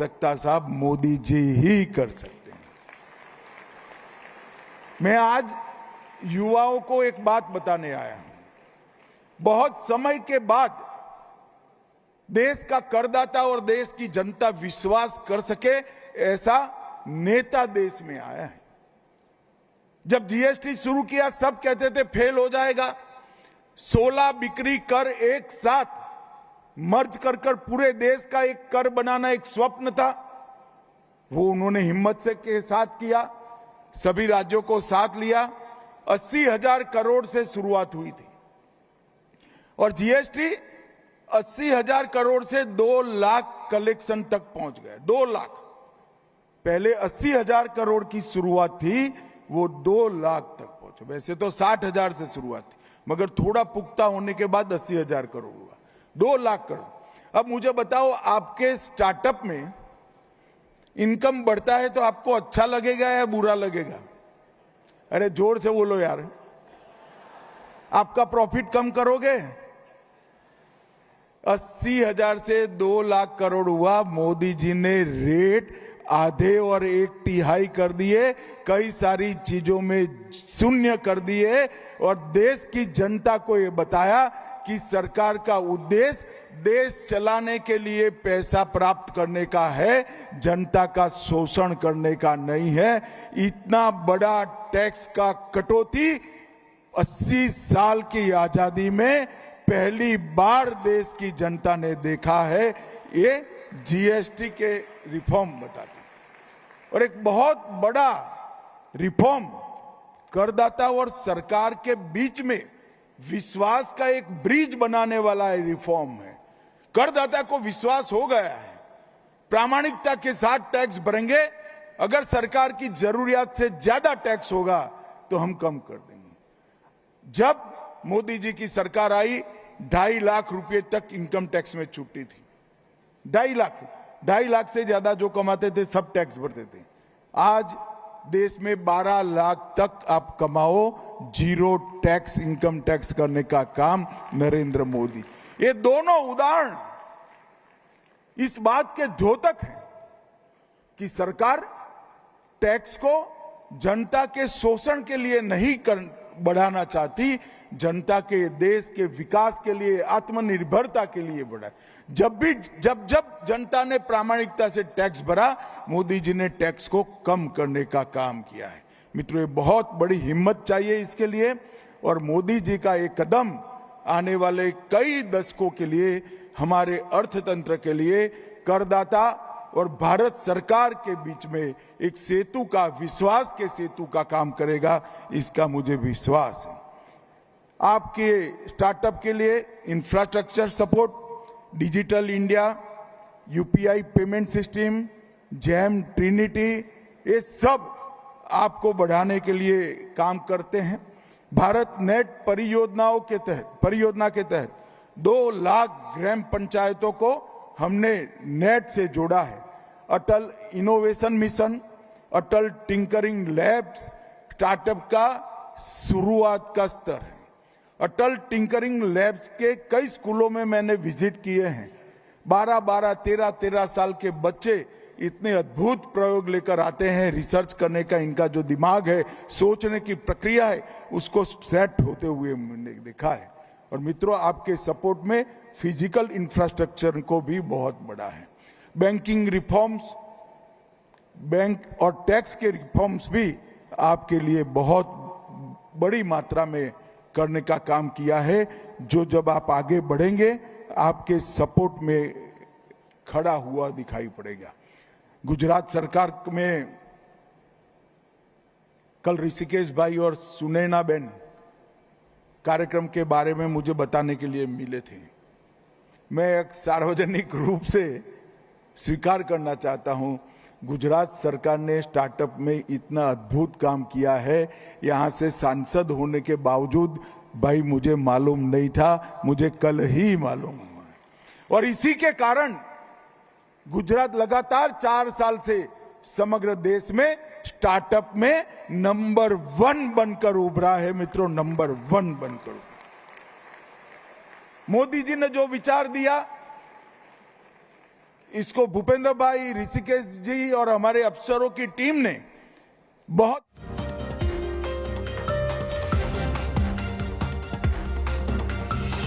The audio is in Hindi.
सकता साहब, मोदी जी ही कर सकते हैं। मैं आज युवाओं को एक बात बताने आया हूं। बहुत समय के बाद देश का करदाता और देश की जनता विश्वास कर सके ऐसा नेता देश में आया है। जब जीएसटी शुरू किया सब कहते थे फेल हो जाएगा। 16 बिक्री कर एक साथ मर्ज कर पूरे देश का एक कर बनाना एक स्वप्न था। वो उन्होंने हिम्मत से के साथ किया, सभी राज्यों को साथ लिया। 80,000 करोड़ से शुरुआत हुई थी और जीएसटी 80,000 करोड़ से 2 लाख कलेक्शन तक पहुंच गए। 2 लाख, पहले 80,000 करोड़ की शुरुआत थी, वो 2 लाख तक पहुंचे। वैसे तो 60,000 से शुरुआत थी, मगर थोड़ा पुख्ता होने के बाद 80,000 करोड़ हुआ, 2 लाख करोड़। अब मुझे बताओ, आपके स्टार्टअप में इनकम बढ़ता है तो आपको अच्छा लगेगा या बुरा लगेगा? अरे जोर से बोलो यार। आपका प्रॉफिट कम करोगे? 80,000 से 2 लाख करोड़ हुआ। मोदी जी ने रेट आधे और 1/3 कर दिए, कई सारी चीजों में शून्य कर दिए और देश की जनता को ये बताया कि सरकार का उद्देश्य देश चलाने के लिए पैसा प्राप्त करने का है, जनता का शोषण करने का नहीं है। इतना बड़ा टैक्स का कटौती 80 साल की आजादी में पहली बार देश की जनता ने देखा है। ये जीएसटी के रिफॉर्म बताते और एक बहुत बड़ा रिफॉर्म करदाता और सरकार के बीच में विश्वास का एक ब्रिज बनाने वाला रिफॉर्म है। करदाता को विश्वास हो गया है, प्रामाणिकता के साथ टैक्स भरेंगे। अगर सरकार की जरूरियात से ज्यादा टैक्स होगा तो हम कम कर देंगे। जब मोदी जी की सरकार आई, 2.5 लाख रुपए तक इनकम टैक्स में छूटी थी। 2.5 लाख से ज्यादा जो कमाते थे सब टैक्स भरते थे। आज देश में 12 लाख तक आप कमाओ, 0 टैक्स इनकम टैक्स करने का काम नरेंद्र मोदी। ये दोनों उदाहरण इस बात के द्योतक हैं कि सरकार टैक्स को जनता के शोषण के लिए नहीं बढ़ाना चाहती, जनता के देश के विकास के लिए, आत्मनिर्भरता के लिए बढ़ाए। जब जनता ने प्रामाणिकता से टैक्स भरा, मोदी जी ने टैक्स को कम करने का काम किया है। मित्रों, ये बहुत बड़ी हिम्मत चाहिए इसके लिए और मोदी जी का एक कदम आने वाले कई दशकों के लिए, हमारे अर्थतंत्र के लिए, करदाता और भारत सरकार के बीच में एक सेतु का, विश्वास के सेतु का काम करेगा, इसका मुझे विश्वास है। आपके स्टार्टअप के लिए infrastructure support, digital India, UPI payment system, jam, Trinity, ये सब आपको बढ़ाने के लिए काम करते हैं। भारत नेट परियोजना के तहत 2 लाख ग्राम पंचायतों को हमने नेट से जोड़ा है। अटल इनोवेशन मिशन, अटल टिंकरिंग लैब स्टार्टअप का शुरुआत का स्तर है। अटल टिंकरिंग लैब्स के कई स्कूलों में मैंने विजिट किए हैं। 12-12, 13-13 साल के बच्चे इतने अद्भुत प्रयोग लेकर आते हैं। रिसर्च करने का इनका जो दिमाग है, सोचने की प्रक्रिया है, उसको सेट होते हुए मैंने देखा है। और मित्रों, आपके सपोर्ट में फिजिकल इंफ्रास्ट्रक्चर को भी बहुत बड़ा है। बैंकिंग रिफॉर्म्स, बैंक और टैक्स के रिफॉर्म्स भी आपके लिए बहुत बड़ी मात्रा में करने का काम किया है, जो जब आप आगे बढ़ेंगे आपके सपोर्ट में खड़ा हुआ दिखाई पड़ेगा। गुजरात सरकार में कल ऋषिकेश भाई और सुनैना बेन कार्यक्रम के बारे में मुझे बताने के लिए मिले थे। मैं एक सार्वजनिक रूप से स्वीकार करना चाहता हूं, गुजरात सरकार ने स्टार्टअप में इतना अद्भुत काम किया है। यहां से सांसद होने के बावजूद भाई मुझे मालूम नहीं था, मुझे कल ही मालूम हुआ। और इसी के कारण गुजरात लगातार 4 साल से समग्र देश में स्टार्टअप में नंबर 1 बनकर उभरा है। मित्रों, नंबर 1 बनकर। मोदी जी ने जो विचार दिया, इसको भूपेंद्र भाई, ऋषिकेश जी और हमारे अफसरों की टीम ने बहुत